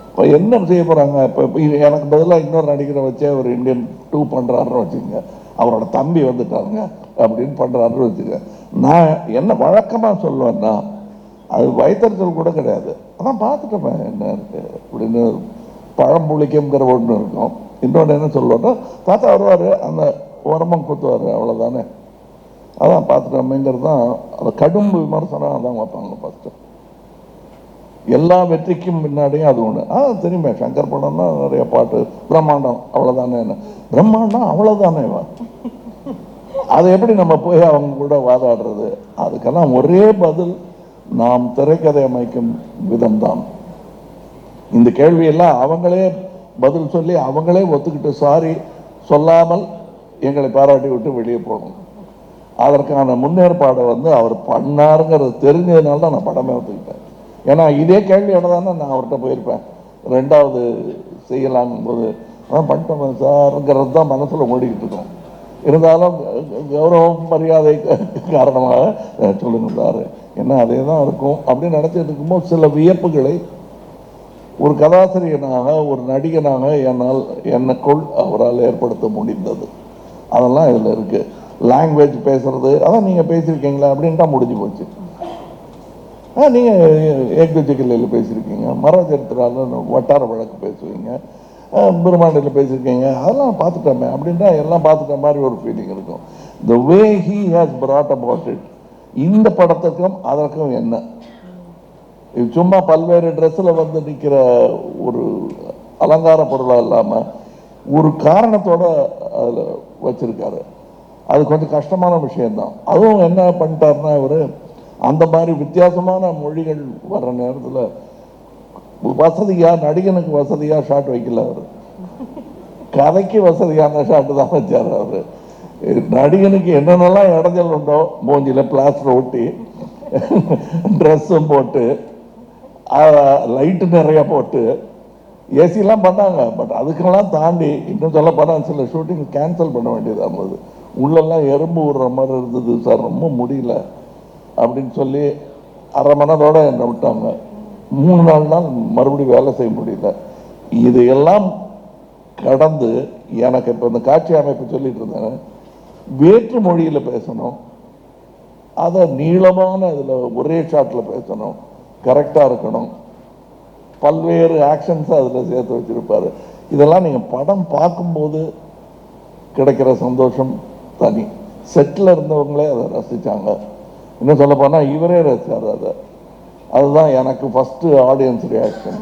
இப்போ என்ன செய்ய போகிறாங்க? இப்போ எனக்கு பதிலாக இன்னொரு நடிகரை வச்சே ஒரு இந்தியன் 2 பண்ணுறாருன்னு வச்சுக்கோங்க, அவரோட தம்பி வந்துட்டாங்க அப்படின்னு பண்ணுறாருன்னு வச்சுக்க. நான் என்ன வழக்கமாக சொல்லுவேன்னா, அது வயிற்றுச்சல் கூட கிடையாது, அதான் பார்த்துட்டோமே என்ன இருக்கு அப்படின்னு. பழம்புளிக்குங்கிற ஒன்று இருக்கும். இன்னொன்று என்ன சொல்லுவோன்னா, தாத்தா வருவார், அந்த உரமம் குத்துவார், அவ்வளோதானே, அதான் பார்த்துட்டோமேங்கிறது தான். அது கடும் விமர்சனம் அதான் வைப்பாங்க ஃபஸ்ட்டு. எல்லா வெற்றிக்கும் முன்னாடியும் அது ஒன்று. தெரியுமே, சங்கர் படம்னா நிறைய பாட்டு, பிரம்மாண்டம் அவ்வளோதானே, என்ன பிரம்மாண்டம் அவ்வளோதானே, அதை எப்படி நம்ம போய் அவங்க கூட வாதாடுறது? அதுக்கெல்லாம் ஒரே பதில், நாம் திரைக்கதை அமைக்கும் விதம்தான். இந்த கேள்வியெல்லாம் அவங்களே பதில் சொல்லி அவங்களே ஒத்துக்கிட்டு சாரி சொல்லாமல் எங்களை பாராட்டி விட்டு வெளியே போகணும். அதற்கான முன்னேற்பாடை அவர் பண்ணாருங்கிறது தெரிஞ்சதுனால தான் நான் படமே ஒத்துக்கிட்டேன். ஏன்னா இதே கேள்வியோட தானே நான் அவர்கிட்ட போயிருப்பேன். 2வது செய்யலாங்கும் போது அதான் பண்ணிட்டோம் சார்ங்கிறது தான் மனசில் ஓடிக்கிட்டு இருக்கோம். இருந்தாலும் கௌரவம் மரியாதை காரணமாக சொல்லுங்க சார், என்ன அதே தான் இருக்கும் அப்படின்னு நினச்சிட்டு இருக்கும்போது சில வியப்புகளை ஒரு கதாசிரியனாக, ஒரு நடிகனாக எனக்குள் அவரால் ஏற்படுத்த முடிந்தது. அதெல்லாம் இதில் இருக்குது. லாங்குவேஜ் பேசுறது, அதான் நீங்கள் பேசியிருக்கீங்களா அப்படின்ட்டா முடிஞ்சு போச்சு. நீங்கள் ஏகஜிக்கல்லையில் பேசியிருக்கீங்க, மரச்சரித்திரால வட்டார வழக்கு பேசுவீங்க, பிரம்மாண்டில் பேசியிருக்கீங்க, அதெல்லாம் பார்த்துட்டோமே அப்படின்ட்டா எல்லாம் பார்த்துட்ட மாதிரி ஒரு ஃபீலிங் இருக்கும். The way he has brought about it, இந்த படத்துக்கும் அதற்கும் என்ன, இது சும்மா பல்வேறு ட்ரெஸ்ஸில் நிற்கிற ஒரு அலங்கார பொருளாக இல்லாமல் ஒரு காரணத்தோட அதில் வச்சிருக்காரு. அது கொஞ்சம் கஷ்டமான விஷயம்தான். அதுவும் என்ன பண்ணிட்டாருன்னா, இவர் அந்த மாதிரி வித்தியாசமான மொழிகள் வர்ற நேரத்தில் வசதியாக, நடிகனுக்கு வசதியாக ஷாட் வைக்கல, அவர் கதைக்கு வசதியான ஷாட்டு தான் வச்சார். அவர் நடிகனுக்கு என்னென்னலாம் இடைஞ்சல் உண்டோ, மூஞ்சியில் பிளாஸ்டர் ஒட்டி, ட்ரெஸ்ஸும் போட்டு, லைட்டு நிறைய போட்டு, ஏசிலாம் பண்ணாங்க. பட் அதுக்கெல்லாம் தாண்டி இன்னும் சொல்ல போனால் சில ஷூட்டிங் கேன்சல் பண்ண வேண்டியதாக இருந்தது. உள்ளெல்லாம் எறும்பு விடுற மாதிரி இருந்தது சார், ரொம்ப முடியல அப்படின்னு சொல்லி அரை மணத்தோட என்னை விட்டாங்க. 3-4 நாள் மறுபடியும் வேலை செய்ய முடியல. இதையெல்லாம் கடந்து எனக்கு இப்போ இந்த காட்சி அமைப்பு சொல்லிட்டு இருந்தேன், வேற்று மொழியில் பேசணும், அதை நீளமான இதில் ஒரே ஷாட்டில் பேசணும், கரெக்டாக இருக்கணும், பல்வேறு ஆக்ஷன்ஸை அதில் சேர்த்து வச்சுருப்பார். இதெல்லாம் நீங்கள் படம் பார்க்கும்போது கிடைக்கிற சந்தோஷம் தனி. செட்டில் இருந்தவங்களே அதை ரசித்தாங்க. இன்னும் சொல்ல போனால் இவரே ரசித்தார் அதை. அதுதான் எனக்கு ஃபஸ்ட்டு ஆடியன்ஸ் ரியாக்ஷன்.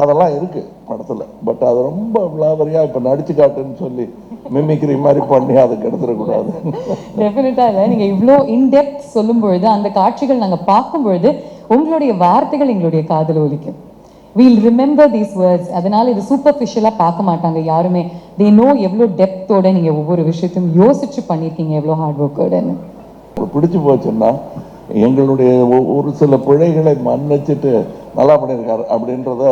அதெல்லாம் இருக்குது படத்தில். பட் அது ரொம்ப விளாவரியாக இப்போ நடிச்சு காட்டுன்னு சொல்லி மிமிக்ரி மாதிரி பண்ணி அதுக்கு எடுத்துடக்கூடாது. டெஃபினட்டாக இல்லை, நீங்கள் இவ்வளோ இன்டெப்த் சொல்லும் பொழுது, அந்த காட்சிகள் நாங்கள் பார்க்கும் பொழுது உங்களுடைய வார்த்தைகள் எங்களுடைய காதில் ஒலிக்கும். We'll remember these words. அதனால இது சூப்பர்ஃபிஷியலாக பார்க்க மாட்டாங்க யாருமே. தே நோ எவ்வளோ டெப்த்தோட நீங்கள் ஒவ்வொரு விஷயத்தையும் யோசிச்சு பண்ணியிருக்கீங்க, எவ்வளோ ஹார்ட் ஒர்க்கோடன்னு. பிடிச்சி போச்சுன்னா எங்களுடைய ஒரு சில பிழைகளை மன்னிச்சுட்டு நல்லா பண்ணியிருக்காரு அப்படின்றத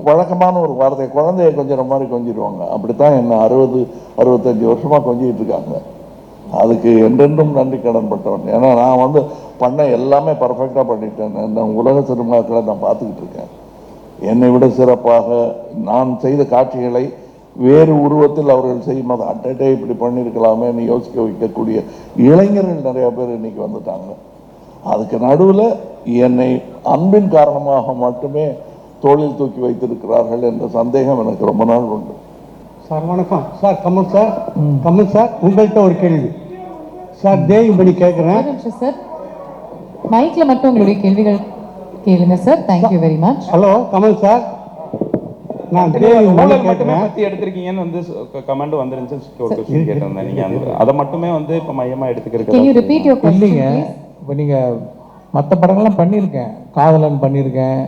வழக்கமான ஒரு வார்த்தை, குழந்தைய கொஞ்சிற மாதிரி கொஞ்சிடுவாங்க. அப்படித்தான் என்ன 60-65 வருஷமாக கொஞ்சிட்டு இருக்காங்க. அதுக்கு என்றென்றும் நன்றி கடன் பட்டவன். ஏன்னா நான் பண்ண எல்லாமே பர்ஃபெக்டாக பண்ணிட்டேன். நான் உலக சினிமாக்களை நான் பார்த்துக்கிட்டு இருக்கேன். என்னை விட சிறப்பாக நான் செய்த காட்சிகளை வேறு உருவத்தில் அவர்கள் செய்யும்போது அட்டே இப்படி பண்ணியிருக்கலாமேன்னு யோசிக்க வைக்கக்கூடிய இளைஞர்கள் நிறைய பேர் இன்னைக்கு வந்துட்டாங்க. அதுக்கு நடுவில் என்னை அன்பின் காரணமாக மட்டுமே தோளில் தூக்கி வைத்திருக்கிறார்கள் என்ற சந்தேகம் எனக்கு ரொம்ப நாள் உண்டு. சார் வணக்கம் sir. Kamal sir, Kamal sir, உங்கள்கிட்ட ஒரு கேள்வி சார். தேவிபடி கேட்குறேன் சார். மைக்கில் மட்டும் உங்களுடைய கேள்விகள் கேளுங்க sir. Thank you very much. Hello Kamal sir, நான் தேவிபடி கேட்குறேன். பத்தி எடுத்திருக்கீங்கன்னு கமெண்ட் வந்துருந்துச்சு கேட்டிருந்தேன். நீங்க அதை மட்டுமே இப்போ மையமா எடுத்துக்கிறீங்க. Can you repeat your question, இல்லைங்க, please? இப்போ நீங்கள் மற்ற படங்கள்லாம் பண்ணியிருக்கேன், காதலன் பண்ணியிருக்கேன்.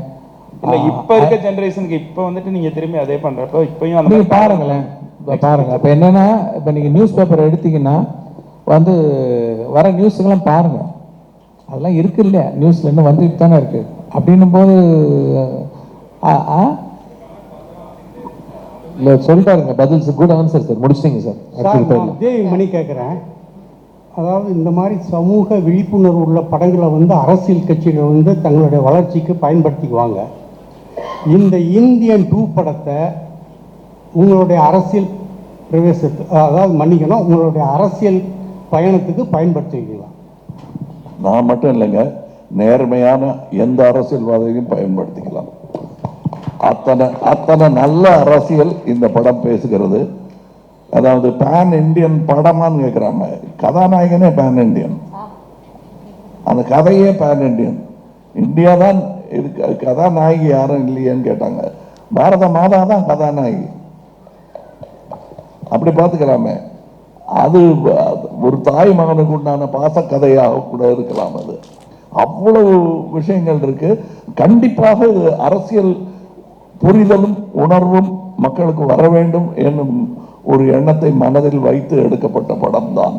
இல்லை, இப்போ இருக்க ஜென்ரேஷனுக்கு இப்போ நீங்க திரும்பி அதே பண்றப்போ இப்பயும் அந்த நீங்கள் பாருங்களேன், பாருங்க. இப்போ என்னன்னா, இப்போ நீங்கள் நியூஸ் பேப்பர் எடுத்தீங்கன்னா வர நியூஸுக்கெல்லாம் பாருங்க, அதெல்லாம் இருக்கு இல்லையா, நியூஸ்ல இன்னும் வந்துட்டு தானே இருக்கு. அப்படின்னும் போது இல்லை சொல்லிட்டாருங்க பதில். குட் ஆன்சர் சார், முடிச்சிட்டீங்க சார். சார் நான் தேவி மணி கேட்குறேன். அதாவது இந்த மாதிரி சமூக விழிப்புணர்வு உள்ள படங்களை வந்து அரசியல் கட்சிகள் வந்து தங்களுடைய வளர்ச்சிக்கு பயன்படுத்திக்குவாங்க. இந்த இந்தியன் 2 படத்தை உங்களுடைய அரசியல் அதாவது மன்னிக்கணும், உங்களுடைய அரசியல் பயணத்துக்கு பயன்படுத்திக்கலாம். நான் மட்டும் இல்லைங்க, நேர்மையான எந்த அரசியல்வாதியையும் பயன்படுத்திக்கலாம். அத்தனை நல்ல அரசியல் இந்த படம் பேசுகிறது. அதாவது பேன் இண்டியன் படமான்னு கேட்குறாங்க. கதாநாயகனே பேன் இண்டியன், அந்த கதையே பேன் இண்டியன். இந்தியா தான் இருக்கு, கதாநாயகி யாரும் இல்லையேன்னு கேட்டாங்க. பாரத மாதா தான் கதாநாயகி. அப்படி பார்த்துக்கலாமே. அது ஒரு தாய் மகனுக்கு உண்டான பாசக்கதையாக கூட இருக்கலாம். அது அவ்வளவு விஷயங்கள் இருக்கு. கண்டிப்பாக இது அரசியல் புரிதலும் உணர்வும் மக்களுக்கு வர வேண்டும் என்னும் ஒரு எண்ணத்தை மனதில் வைத்து எடுக்கப்பட்ட படம் தான்.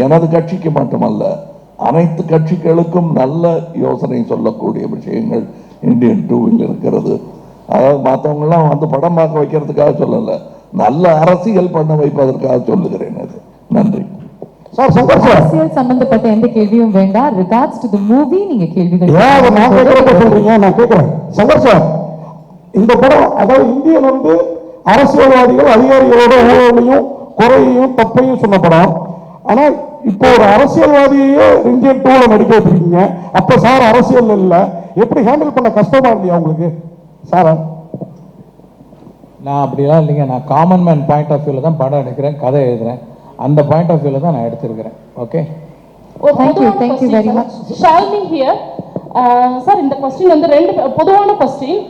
எனது கட்சிக்கு மட்டுமல்ல, அனைத்து கட்சிகளுக்கும் நல்ல யோசனை சொல்லக்கூடிய விஷயங்கள் இந்தியன் 2 இருக்கிறது. அதாவது மற்றவங்கெல்லாம் வந்து படம் பார்க்க வைக்கிறதுக்காக சொல்லலை, நல்ல அரசியல் பண்ண வைப்பதற்காக சொல்லுகிறேன். அது நன்றி சார். அரசியல் சம்பந்தப்பட்ட எந்த கேள்வியும் வேண்டாம். ரிகார்ட்ஸ் டு தி மூவி நீங்க கேள்விகள் சொல்றீங்க, நான் கேட்கிறேன். சங்கர் சார், இந்த படம் அதாவது இந்தியன் வந்து அரசியல்வாதிகள் அதிகாரிகளோட ஊழலையும் குறையையும் தப்பையும் சொன்ன படம். ஆனா இப்போ ஒரு அரசியல்வாதியே இந்தியன் 2ல நடிக்க வச்சிருக்கீங்க. அப்ப சார் அரசியல் இல்ல, எப்படி ஹேண்டில் பண்ண கஷ்டமா இல்லையா உங்களுக்கு சார்? நான் அப்படிலாம் இல்லைங்க. நான் காமன் மேன் பாயிண்ட் ஆஃப் வியூவில் தான் படம் எடுக்கிறேன், கதை எழுதுறேன். அந்த பாயிண்ட் ஆஃப் வியூவில் தான் நான் எடுத்திருக்கிறேன். Okay, thank you very much. Shalini here. Sir, இந்த கொஸ்டின் வந்து ரெண்டு பொதுவான கொஸ்டின்.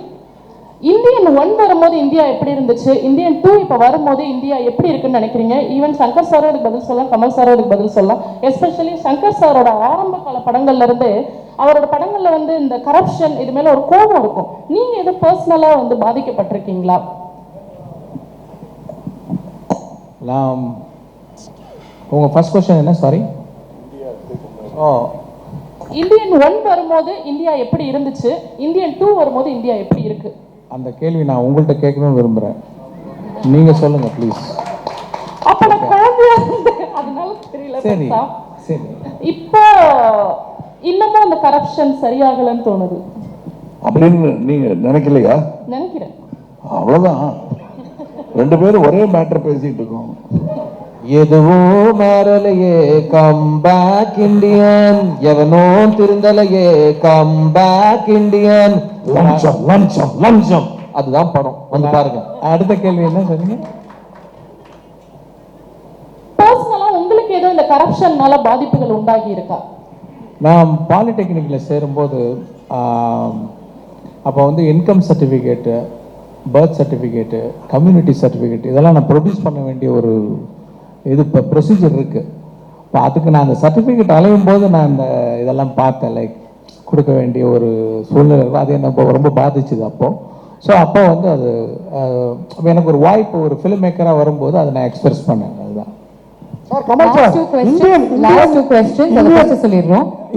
இந்தியன் 1 வரும்போது இந்தியா எப்படி இருந்துச்சு, இந்தியன் 2 இப்போ வரும்போது இந்தியா எப்படி இருக்குன்னு நினைக்கிறீங்க? ஈவன் சங்கர் சாரும் அதுக்கு பதில் சொல்லலாம், கமல் சாரும் அதுக்கு பதில் சொல்லலாம். எஸ்பெஷலி சங்கர் சாரோட ஆரம்ப கால படங்கள்ல இருந்து அவரோட படங்கள்ல வந்து இந்த கரப்ஷன் இது மேல ஒரு கோபம் இருக்கும். நீங்க எது பர்சனலா வந்து பாதிக்கப்பட்டிருக்கீங்களா? உங்க ஃபர்ஸ்ட் क्वेश्चन என்ன? சாரி. இந்தியன் 1 வரும்போது இந்தியா எப்படி இருந்துச்சு, இந்தியன் 2 வரும்போது இந்தியா எப்படி இருக்கு? அந்த கேள்வி நான் உங்கள்கிட்ட கேட்கணும்னு விரும்புறேன். நீங்க சொல்லுங்க ப்ளீஸ். அப்ப நான் குழந்தையா இருந்தேன், அதனால தெரியல. சரி சரி. இப்போ இன்னமும் அந்த கரப்ஷன் சரியாகலன்னு தோணுது அப்படின்னு நீங்க நினைக்கலையா? நினைக்கிறேன். அவ்வளவுதான். ரெண்டு பேரும் ஒரே மேட்டர் பேசிட்டு இருக்கோம். எதுவோ மாறலையே, கம் பேக் இண்டியன். எவனோ திருந்தலையே, கம் பேக் இண்டியன். லஞ்சம் லஞ்சம் லஞ்சம், அதுதான் படம். வந்து பாருங்க. அடுத்த கேள்வி என்ன சொன்னீங்க? பர்சனலா உங்களுக்கு ஏதோ இந்த கரப்ஷன்னால பாதிப்புகள் உண்டாகி இருக்கா? நான் பாலிடெக்னிக்கில் சேரும்போது அப்போ வந்து income certificate, birth certificate, community certificate இதெல்லாம் நான் ப்ரொடியூஸ் பண்ண வேண்டிய ஒரு இது இப்போ ப்ரொசீஜர் இருக்குது. இப்போ அதுக்கு நான் அந்த சர்டிஃபிகேட் அலையும் போது நான் இந்த இதெல்லாம் பார்த்தேன். லைக் கொடுக்க வேண்டிய ஒரு சூழ்நிலை இருக்கும். அது என்ன ரொம்ப பாதிச்சுது அப்போது. ஸோ அப்போ வந்து அது எனக்கு ஒரு வாய்ப்பு, ஒரு ஃபிலிம் மேக்கராக வரும்போது அதை நான் எக்ஸ்பிரஸ் பண்ணேன். அதுதான்.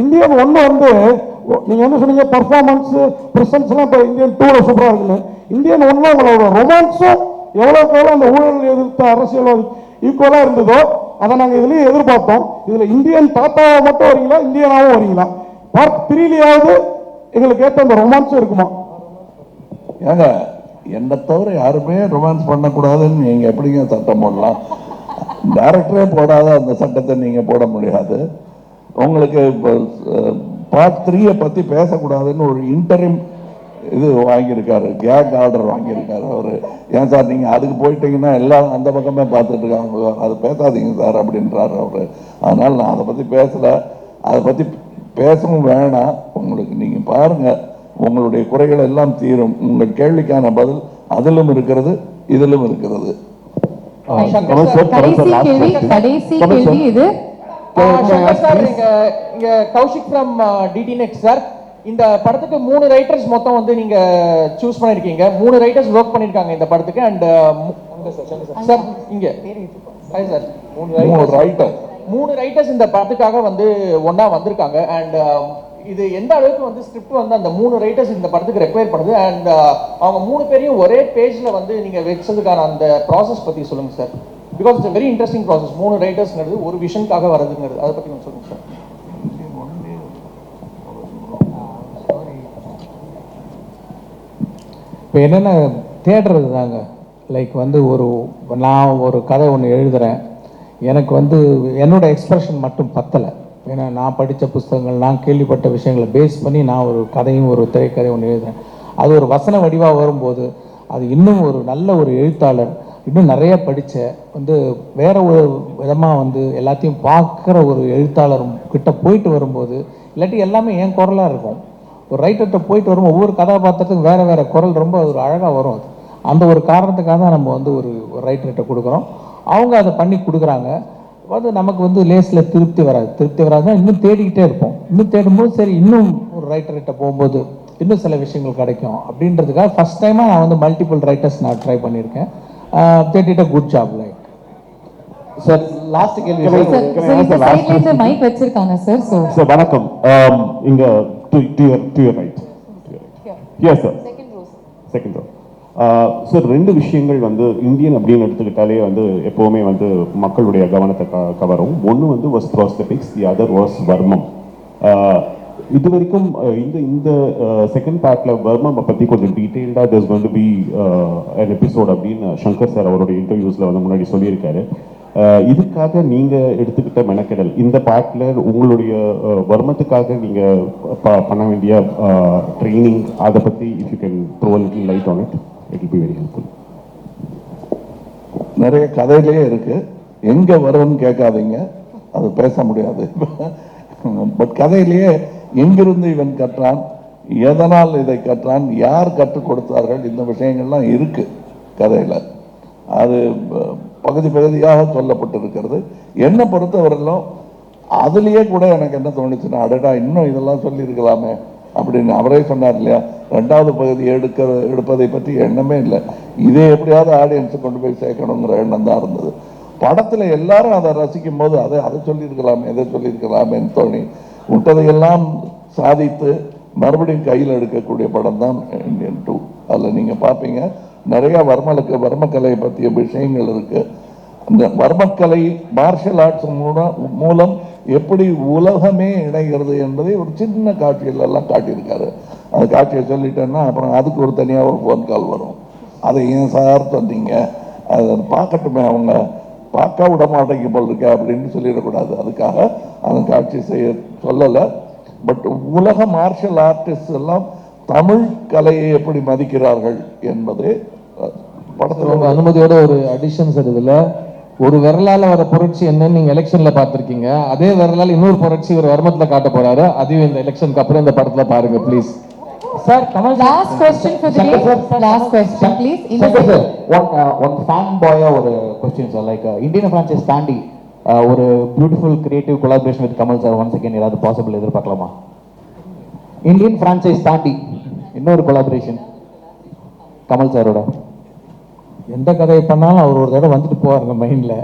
இந்தியன் 1 வந்து நீங்க என்ன சொன்னீங்க, பர்ஃபார்மன்ஸ் பிரசன்ஸ் எல்லாம் இப்போ இந்தியன் 2ல சூப்பரா இருக்குன்னு. இந்தியன் 1ல உங்களோட ரொமான்ஸும் எவ்வளவுக்கு எவ்வளவு அந்த ஊழல் எதிர்த்த அரசியல்வாதி ஈக்குவலா இருந்ததோ அதை நாங்க இதுலயும் எதிர்பார்த்தோம். இதுல இந்தியன் தாத்தாவை மட்டும் வரீங்களா, இந்தியனாவும் வரீங்களா? பார்ட் 3லயாவது எங்களுக்கு ஏற்ற அந்த ரொமான்ஸும் இருக்குமா? ஏங்க, என்னை தவிர யாருமே ரொமான்ஸ் பண்ணக்கூடாதுன்னு நீங்க எப்படிங்க சட்டம் போடலாம்? டைரக்டரே போடாத அந்த சட்டத்தை நீங்க போட முடியாது. உங்களுக்கு பார்ட் 3 பத்தி பேசக்கூடாதுன்னு ஒரு இன்டரிம் இது வாங்கியிருக்காரு, கேக் ஆர்டர் வாங்கியிருக்காரு அவரு. ஏன் சார் நீங்க அதுக்கு போயிட்டீங்கன்னா எல்லாம் அந்த பக்கமே பார்த்துட்டு இருக்காங்க, அது பேசாதீங்க சார் அப்படின்றாரு அவரு. அதனால நான் அதை பத்தி பேசல, அதை பத்தி பேசவும் வேணாம். உங்களுக்கு நீங்க பாருங்க, உங்களுடைய குறைகள் எல்லாம் தீரும். உங்கள் கேள்விக்கான பதில் அதிலும் இருக்கிறது, இதிலும் இருக்கிறது. கடைசி கேள்வி இது. இங்க Kaushik from DT next sir. இந்த படத்துக்கு 3 ரைட்டர்ஸ் மொத்தம் வந்து நீங்க சூஸ் பண்ணிருக்கீங்க. 3 ரைட்டர்ஸ் ஒர்க் பண்ணிருக்காங்க இந்த படத்துக்கு. அண்ட் சார் இங்க சார் 3 ரைட்டர்ஸ் இந்த படத்துக்காக வந்து ஒண்ணா வந்திருக்காங்க. அண்ட் இது எந்த அளவுக்கு வந்து ஸ்கிரிப்ட் வந்து அந்த 3 ரைட்டர்ஸ் இந்த படத்துக்கு ரெக்வயர் பண்ணுது அண்ட் அவங்க 3 பேரையும் ஒரே பேஜ்ல வந்து நீங்க வச்சதுக்கான அந்த ப்ராசஸ் பத்தி சொல்லுங்க sir. Because it's very interesting process. 3 ரைட்டர்ஸ்ங்கிறது ஒரு விஷனுக்காக வரதுங்கிறது, அதை பத்தி கொஞ்சம் சொல்லுங்க சார். இப்போ என்னென்ன தேடுறது தாங்க, லைக் வந்து நான் ஒரு கதை ஒன்று எழுதுகிறேன், எனக்கு வந்து என்னோட எக்ஸ்பிரஷன் மட்டும் பத்தலை. ஏன்னா நான் படித்த புஸ்தகங்கள், நான் கேள்விப்பட்ட விஷயங்களை பேஸ் பண்ணி நான் ஒரு கதையும் ஒரு திரைக்கதை ஒன்று எழுதுகிறேன். அது ஒரு வசன வடிவாக வரும்போது அது இன்னும் ஒரு நல்ல ஒரு எழுத்தாளர், இன்னும் நிறைய படித்த வந்து வேற ஒரு விதமாக வந்து எல்லாத்தையும் பார்க்குற ஒரு எழுத்தாளர் கிட்ட போயிட்டு வரும்போது, இல்லாட்டி எல்லாமே என் குரலாக இருக்கும். ஒரு ரைட்டர்கிட்ட போயிட்டு வரும் ஒவ்வொரு கதாபாத்திரத்துக்கும் வேறு வேறு குரல் ரொம்ப ஒரு அழகாக வரும். அது அந்த ஒரு காரணத்துக்காக தான் நம்ம வந்து ஒரு ரைட்டர்கிட்ட கொடுக்குறோம். அவங்க அதை பண்ணி கொடுக்குறாங்க. அது நமக்கு வந்து லேஸில் திருப்தி வராதுன்னா இன்னும் தேடிக்கிட்டே இருப்போம். இன்னும் தேடும்போது சரி இன்னும் ஒரு ரைட்டர்கிட்ட போகும்போது இன்னும் சில விஷயங்கள் கிடைக்கும் அப்படின்றதுக்காக ஃபஸ்ட் டைமாக நான் வந்து மல்டிபிள் ரைட்டர்ஸ் நான் ட்ரை பண்ணியிருக்கேன். தேடிட்ட good job. Like sir last கேள்வி மைக் வச்சிருக்காங்க சார். சார் வணக்கம். இங்க to your right. Yes sir. Second row. Sir 2 விஷயங்கள் வந்து இந்தியன் அப்படின்னு எடுத்துக்கிட்டாலே வந்து எப்போவுமே வந்து மக்களுடைய கவனத்தை கவரும். ஒன்று வந்து வாஸ் ப்ராஸ்தெட்டிக்ஸ், தி அதர் வாஸ் வர்மம். இது வரைக்கும் இந்த செகண்ட் பார்ட்டில் வர்மம் பற்றி கொஞ்சம் டீட்டெயில்டாக there's going to be an episode அப்படின்னு சங்கர் சார் அவருடைய இன்டர்வியூஸில் வந்து முன்னாடி சொல்லியிருக்காரு. இதுக்காக நீங்கள் எடுத்துக்கிட்ட மெனக்கெடல், இந்த பார்ட்டில் உங்களுடைய வர்மத்துக்காக நீங்கள் பண்ண வேண்டிய ட்ரைனிங், அதை பற்றி if you can throw a little light on it, it will be very helpful. நிறைய கதையிலேயே இருக்கு, எங்க வரும்னு கேட்காதீங்க, அது பேச முடியாது. பட் கதையிலேயே எங்கிருந்து இவன் கற்றான், எதனால் இதை கற்றான், யார் கற்றுக் கொடுத்தார்கள், இந்த விஷயங்கள்லாம் இருக்கு கதையில. அது பகுதி பகுதியாக சொல்லப்பட்டிருக்கிறது. என்னை பொறுத்தவரையிலும் அதுலேயே கூட எனக்கு என்ன தோணுச்சுன்னா, அடடா இன்னும் இதெல்லாம் சொல்லியிருக்கலாமே அப்படின்னு அவரே சொன்னார் இல்லையா. 2வது பகுதி எடுப்பதை பற்றி எண்ணமே இல்லை. இதே எப்படியாவது ஆடியன்ஸை கொண்டு போய் சேர்க்கணுங்கிற எண்ணம் தான் இருந்தது. படத்தில் எல்லாரும் அதை ரசிக்கும் போது அதை சொல்லியிருக்கலாமே, இதை சொல்லியிருக்கலாமேன்னு தோணி விட்டதையெல்லாம் சாதித்து மறுபடியும் கையில் எடுக்கக்கூடிய படம் தான் இந்தியன் 2. அதில் நீங்கள் பார்ப்பீங்க நிறைய வர்மக்கலையை பற்றிய விஷயங்கள் இருக்கு. அந்த வர்மக்கலை மார்ஷல் ஆர்ட்ஸ் மூலம் எப்படி உலகமே இணைகிறது என்பதை ஒரு சின்ன காட்சிகள் எல்லாம் காட்டியிருக்காரு. அந்த காட்சியை சொல்லிட்டேன்னா அப்புறம் அதுக்கு ஒரு தனியாக ஒரு ஃபோன் கால் வரும். அதை ஏன் சார் சொன்னீங்க, அதை பார்க்கட்டுமே, அவங்க பார்க்க விட மாட்டேங்க போல் இருக்க அப்படின்னு சொல்லிடக்கூடாது. அதுக்காக அந்த காட்சி சொல்லலை. பட் உலக மார்ஷல் ஆர்டிஸ்ட் எல்லாம் தமிழ் கலையை எப்படி மதிக்கிறார்கள் என்பது படத்தில். உங்க அனுமதியோட ஒரு அடிஷன்ஸ் இதுல ஒரு விரலால வர புரட்சி என்னன்னு நீங்க எலெக்ஷன்ல பார்த்திருக்கீங்க, அதே விரலால இன்னொரு புரட்சி ஒரு வர்மத்துல காட்ட போறாரு. அதையும் இந்த எலெக்ஷனுக்கு அப்புறம் இந்த படத்துல பாருங்க please. Sir Kamal last question for the day. Last question please. One fan பாயா ஒரு question sir. Like Indian franchise தாண்டி ஒரு beautiful creative collaboration with Kamal sir once again ஏதாவது பாசிபிள் எதிர்பார்க்கலாமா? இந்தியன் பிரான்சைஸ் தாண்டி இன்னொரு கொலாபரேஷன் கமல் சாரோட. எந்த கதையை பண்ணாலும் அவர் ஒரு தடவை வந்துட்டு போவார் மைண்ட்ல.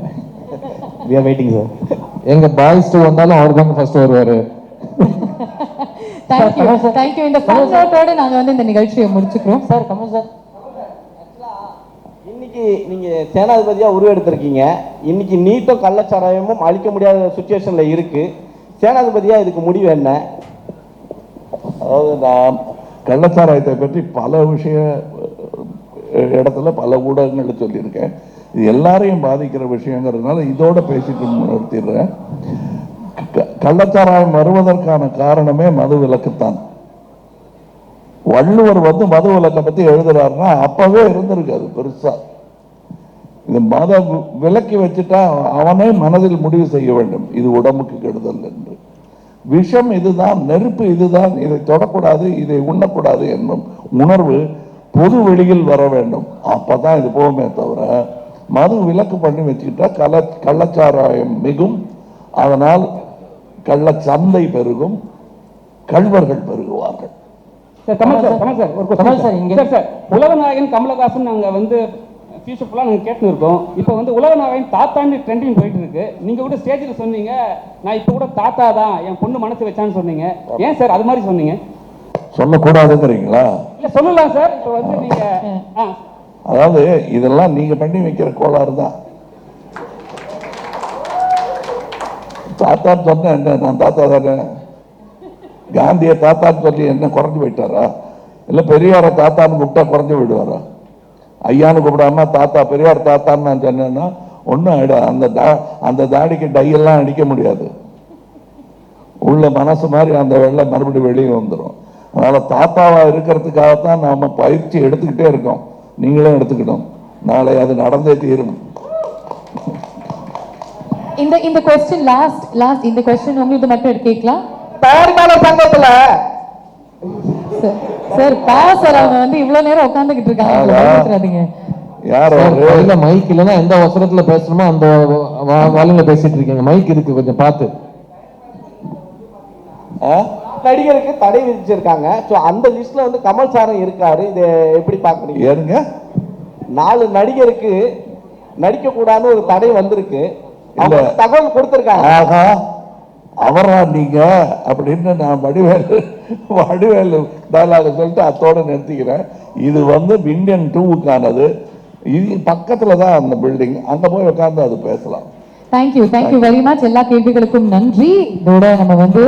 we are waiting sir. எங்க பாய்ஸ் 2 வந்தாலும் அவர் தான் ஃபர்ஸ்ட் வருவாரு. Thank you. இந்த ஃபன்ஸோட நாங்க வந்து இந்த நிகழ்ச்சியை முடிச்சுக்கிறோம். சார் கமல் சார், இன்னைக்கு நீங்க சேனாதிபதியா உருவெடுத்திருக்கீங்க. இன்னைக்கு நீட்டும் கள்ளச்சாராயமும் அழிக்க முடியாத சுச்சுவேஷன்ல இருக்கு. சேனாதிபதியா இதுக்கு முடிவு என்ன? அதாவது நான் கள்ளச்சாராயத்தை பற்றி பல இடத்துல பல ஊடகங்கள் சொல்லியிருக்கேன். இது எல்லாரையும் பாதிக்கிற விஷயங்கிறதுனால இதோட பேசிட்டு நிறுத்திடுறேன். கள்ளச்சாராயம் வருவதற்கான காரணமே மது விலக்குத்தான். வள்ளுவர் வந்து மது விலக்கை பத்தி எழுதுறாருன்னா அப்பவே இருந்திருக்காது பெருசா. இந்த மத விலக்கி வச்சுட்டா அவனே மனதில் முடிவு செய்ய வேண்டும், இது உடம்புக்கு கெடுதல் என்று. விஷம் இதுதான், நெருப்பு இதுதான், இதை தொடக்கூடாது, இதை உண்ணக்கூடாது என்னும் உணர்வு பொது வெளியில் வர வேண்டும். அப்பதான் இது போகுமே தவிர மது விலக்கு பண்ணி வச்சுக்கிட்டா கள்ளச்சாராயம் மிகும், அதனால் கள்ளச்சந்தை பெருகும், கள்வர்கள் பெருகுவார்கள். கமல் சார் உலக நாயகன் கமலஹாசன் நாங்க வந்து ஃபியூச்சர் ஃபுல்லாக நாங்கள் கேட்டுன்னு இருக்கோம். இப்போ வந்து உலக நாயகன் தாத்தான்னு ட்ரெண்டிங் போயிட்டு இருக்கு. நீங்கள் கூட ஸ்டேஜில் சொன்னீங்க, நான் இப்போ கூட தாத்தா தான் என் பொண்ணு மனசு வச்சான்னு சொன்னீங்க. ஏன் சார் அது மாதிரி சொன்னீங்க? சொல்லக்கூடாதுங்கிறீங்களா? இல்லை சொல்லலாம் சார். இப்போ வந்து நீங்கள் அதாவது இதெல்லாம் நீங்க பண்ணி வைக்கிற கோளாறு தான். தாத்தான்னு சொன்ன என்ன, நான் தாத்தா தானே. காந்தியை தாத்தான்னு சொல்லி என்ன குறைஞ்சு போயிட்டாரா? இல்லை பெரியாரை தாத்தான்னு கூப்பிட்டா குறைஞ்சு போயிடுவாரா? ஐயான்னு கூப்பிடாம தாத்தா பெரியார் தாத்தான்னு நான் சொன்னேன்னா ஒன்றும் ஆயிடும். அந்த தாடிக்கு டையெல்லாம் அடிக்க முடியாது. உள்ள மனசு மாதிரி அந்த வெள்ளை மறுபடியும் வெளியே வந்துடும். அதனால தாத்தாவா இருக்கிறதுக்காகத்தான் நாம பயிற்சி எடுத்துக்கிட்டே இருக்கோம். நீங்களும் எடுத்துக்கிட்டோம். நாளை அது நடந்தே தீரும். இந்த கொஸ்டின் லாஸ்ட் இந்த கொஸ்டின் உங்களுக்கு மட்டும் கேட்கலாம். தயாரிப்பாளர் சங்கத்துல சார் சார் அவங்க வந்து இவ்வளவு நேரம் உட்கார்ந்துகிட்டு இருக்காங்க. யார் இல்ல மைக் இல்லைன்னா எந்த அவசரத்துல பேசணுமோ அந்த வால்யூம்ல பேசிட்டு இருக்கீங்க. மைக் இருக்கு, கொஞ்சம் பார்த்து. நடிகருக்கு தடை விதிச்சிருக்காங்க. ஸோ அந்த லிஸ்ட்ல வந்து கமல் சாரும் இருக்காரு. இதை எப்படி பாக்குறீங்க? ஏறுங்க, 4 நடிகருக்கு நடிக்க கூடாதுன்னு ஒரு தடை வந்திருக்கு. தகவல் கொடுத்திருக்காங்க. ஆஹா அவரா நீங்க அப்படின்னு நான் வடிவேலு டயலாக சொல்லிட்டு அத்தோட நிறுத்திக்கிறேன். இது வந்து இந்தியன் 2க்கானது. இது பக்கத்துல தான் அந்த பில்டிங். அங்க போய் உட்கார்ந்து அது பேசலாம். Thank you very much. எல்லா கேள்விகளுக்கும் நன்றி. இதோட நம்ம வந்து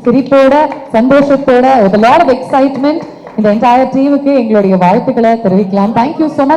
சிரிப்போட சந்தோஷத்தோட with a lot of excitement இந்த என்டையர் டீமுக்கு எங்களுடைய வாழ்த்துக்களை தெரிவிக்கலாம். Thank you so much.